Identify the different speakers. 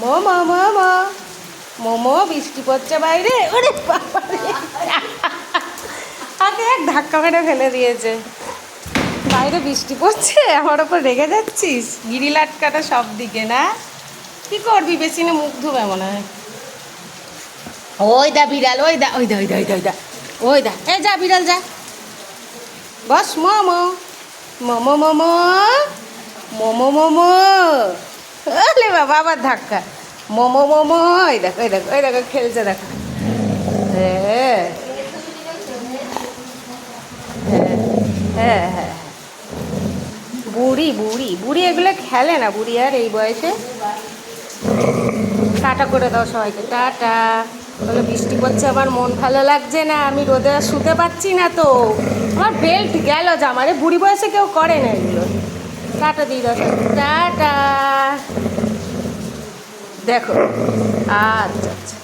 Speaker 1: মোমো মোমো মোমো বৃষ্টি পড়ছে বাইরে, ওরে বাবা রে। আগে এক ধাক্কা মেরে ফেলে দিয়েছে। বাইরে বৃষ্টি পড়ছে, আমার ওপর রেগে যাচ্ছিস? গিরিল আটকাটা সব দিকে না, কি করবি? বেসিনে মুখ ধুবে মনে হয়। ওই দা বিড়াল, ওই দা, ওই দা, ওই দা, ওই দা, ওই দা, ওই দা, এ যা বিড়াল যা। বস মোমো মোমো মোমো মোমো মোমো। আরে বাবা, আবার ধাক্কা। মোমো মোমো, ওই দেখো, ওই দেখো, ওই দেখো খেলছে, দেখো। হ্যাঁ হ্যাঁ হ্যাঁ হ্যাঁ। বুড়ি বুড়ি বুড়ি এগুলো খেলে না, বুড়ি আর এই বয়সে। টাটা করে দাও সবাইকে, টাটা। বলে বৃষ্টি পড়ছে, আমার মন ভালো লাগছে না, আমি রোদে আর শুতে পারছি না তো, আমার বেল্ট গেল জামারে। বুড়ি বয়সে কেউ করে না এগুলো। টাটা দিয়ে দাও, টাটা। দেখো, আচ্ছা আচ্ছা।